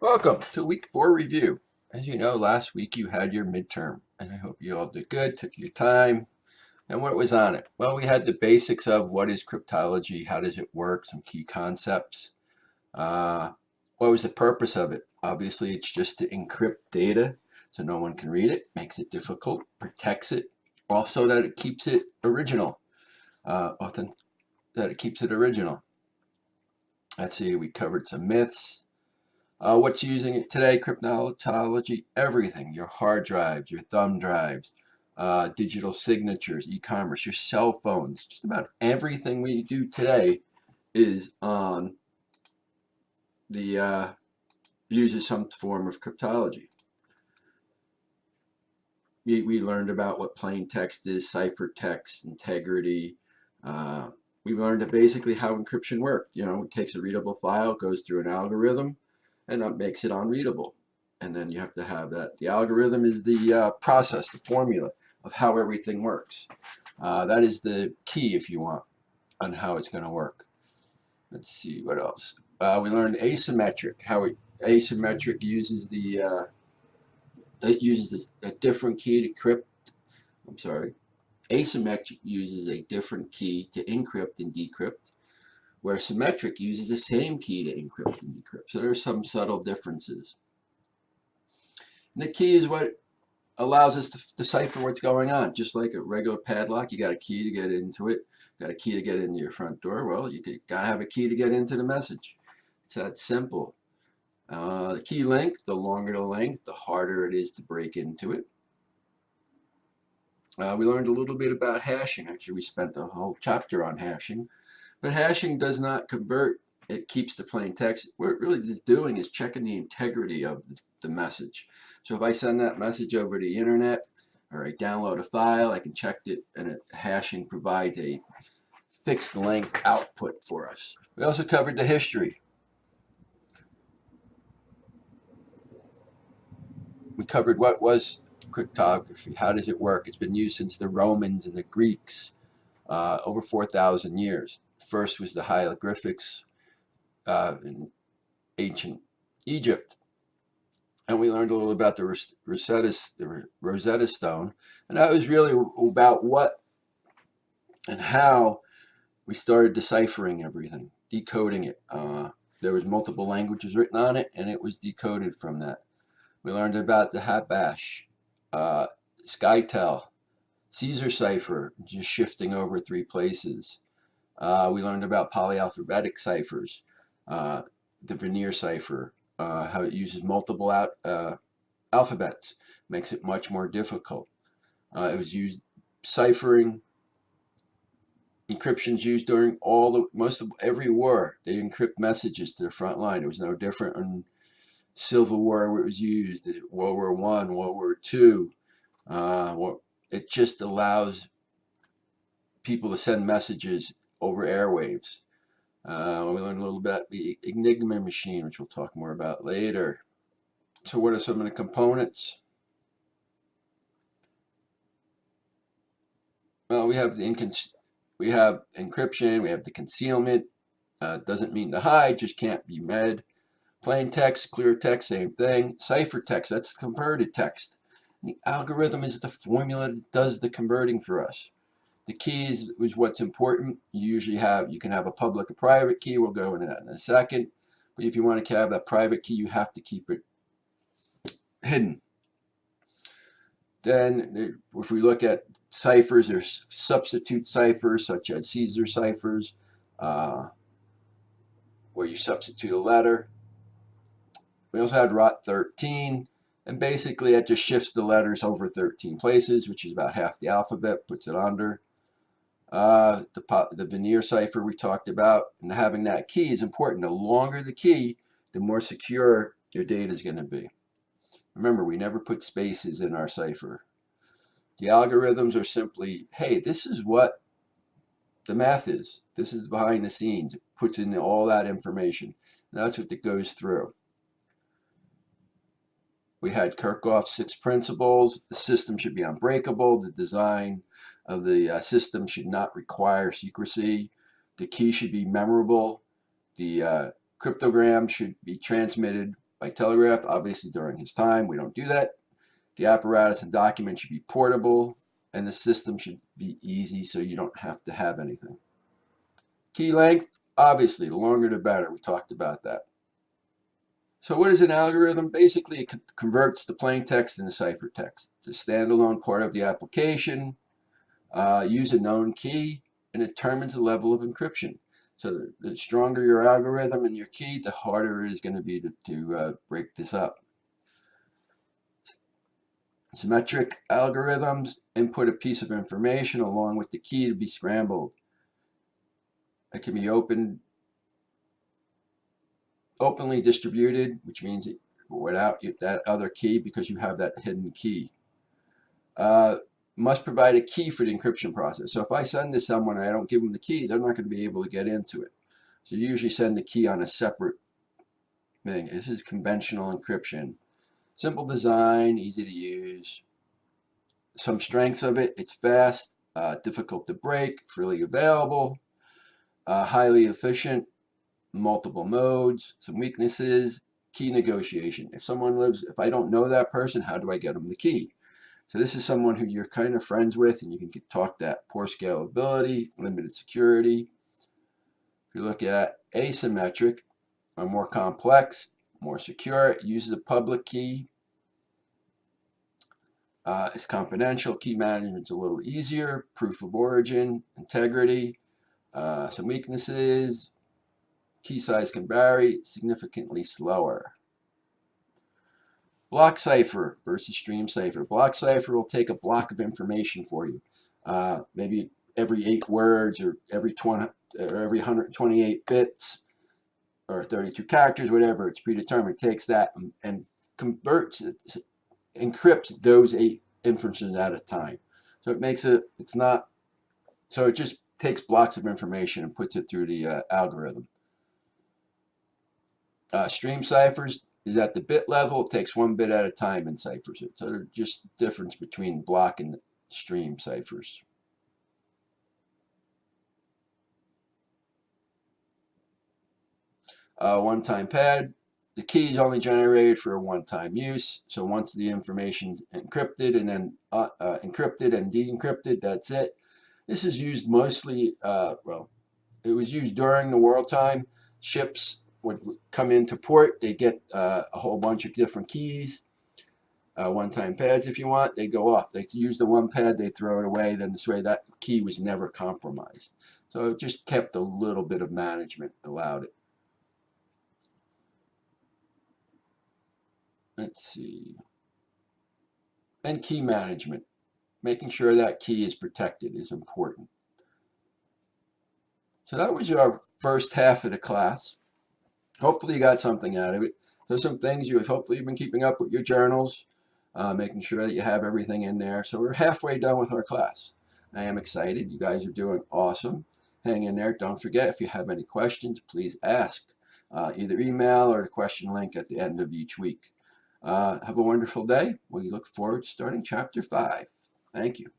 Welcome to week 4 review. As you know, last week you had your midterm, and I hope you all did good, took your time. And what was on it? Well, we had the basics of what is cryptology, how does it work, some key concepts. Uh, what was the purpose of it? Obviously, it's just to encrypt data so no one can read it, makes it difficult, protects it, also that it keeps it original, often that it keeps it original. Let's see, we covered some myths. What's using it today? Cryptology, everything. Your hard drives, your thumb drives, digital signatures, e-commerce, your cell phones. Just about everything we do today is on the uses some form of cryptology. We learned about what plain text is, ciphertext, integrity. We learned basically how encryption works. You know, it takes a readable file, goes through an algorithm, and that makes it unreadable. And then you have to have that. The algorithm is the process, the formula of how everything works. That is the key, if you want, on how it's going to work. Let's see, what else? We learned asymmetric, how asymmetric uses a different key to crypt. I'm sorry. Asymmetric uses a different key to encrypt and decrypt, where symmetric uses the same key to encrypt and decrypt. So there's some subtle differences. And the key is what allows us to decipher what's going on. Just like a regular padlock, you got a key to get into it, got a key to get into your front door. Well, you got to have a key to get into the message. It's that simple. The key length, the longer the length, the harder it is to break into it. We learned a little bit about hashing. Actually, we spent a whole chapter on hashing. But hashing does not convert. It keeps the plain text. What it really is doing is checking the integrity of the message. So if I send that message over the internet or I download a file, I can check it, and hashing provides a fixed length output for us. We also covered the history. We covered what was cryptography, how does it work. It's been used since the Romans and the Greeks, over 4,000 years. First was the hieroglyphics in ancient Egypt. And we learned a little about the Rosetta Stone. And that was really about what and how we started deciphering everything, decoding it. There was multiple languages written on it, and it was decoded from that. We learned about the Habash, Skytel, Caesar cipher, just shifting over 3 places. We learned about polyalphabetic ciphers, the Veneer cipher, how it uses multiple alphabets, makes it much more difficult. It was used ciphering. Encryption's used during most of every war. They encrypt messages to the front line. It was no different in Civil War where it was used, World War I, World War II. It just allows people to send messages over airwaves. We learned a little about the Enigma machine, which we'll talk more about later. So what are some of the components? Well, we have encryption, we have the concealment. Doesn't mean to hide, just can't be read. Plain text, clear text, same thing. Ciphertext, that's converted text. The algorithm is the formula that does the converting for us. The keys is what's important. You can have a public or private key. We'll go into that in a second. But if you want to have that private key, you have to keep it hidden. Then if we look at ciphers, there's substitute ciphers such as Caesar ciphers, where you substitute a letter. We also had ROT 13, and basically it just shifts the letters over 13 places, which is about half the alphabet, puts it under. The Veneer cipher we talked about, and having that key is important. The longer the key, the more secure your data is going to be. Remember, we never put spaces in our cipher. The algorithms are simply, hey, this is what the math is. This is behind the scenes. It puts in all that information. And that's what it goes through. We had Kirchhoff's 6 principles. The system should be unbreakable. The design of the system should not require secrecy. The key should be memorable. The cryptogram should be transmitted by telegraph. Obviously, during his time, we don't do that. The apparatus and document should be portable, and the system should be easy so you don't have to have anything. Key length, obviously, the longer the better. We talked about that. So what is an algorithm? Basically, it converts the plain text into ciphertext. It's a standalone part of the application. Use a known key, and it determines the level of encryption. So the stronger your algorithm and your key, the harder it is going to be to break this up. Symmetric algorithms input a piece of information along with the key to be scrambled. It can be openly distributed, which means without that other key because you have that hidden key. Must provide a key for the encryption process. So if I send to someone and I don't give them the key, they're not going to be able to get into it. So you usually send the key on a separate thing. This is conventional encryption. Simple design, easy to use. Some strengths of it: it's fast, difficult to break, freely available, highly efficient, multiple modes. Some weaknesses: key negotiation. If I don't know that person, how do I get them the key? So this is someone who you're kind of friends with, and you can talk that. Poor scalability, limited security. If you look at asymmetric, or more complex, more secure, it uses a public key. It's confidential. Key management's a little easier. Proof of origin, integrity. Some weaknesses: key size can vary, significantly slower. Block cipher versus stream cipher. Block cipher will take a block of information for you. Maybe every 8 words or every 128 bits or 32 characters, whatever, it's predetermined. It takes that and converts it, encrypts those 8 inferences at a time. So it makes it, so it just takes blocks of information and puts it through the algorithm. Stream ciphers is at the bit level. It takes 1 bit at a time and ciphers it. So there's just the difference between block and stream ciphers. One-time pad. The key is only generated for a one-time use. So once the information is encrypted and then encrypted and de-encrypted, that's it. This is used mostly, it was used during the wartime. Ships would come into port. They get a whole bunch of different keys, one-time pads if you want. They go off. They use the one pad, they throw it away. Then this way that key was never compromised. So it just kept a little bit of management, allowed it. Let's see. And key management. Making sure that key is protected is important. So that was our first half of the class. Hopefully you got something out of it. There's some things hopefully you've been keeping up with your journals, making sure that you have everything in there. So we're halfway done with our class. I am excited. You guys are doing awesome. Hang in there. Don't forget, if you have any questions, please ask. Either email or the question link at the end of each week. Have a wonderful day. We look forward to starting Chapter 5. Thank you.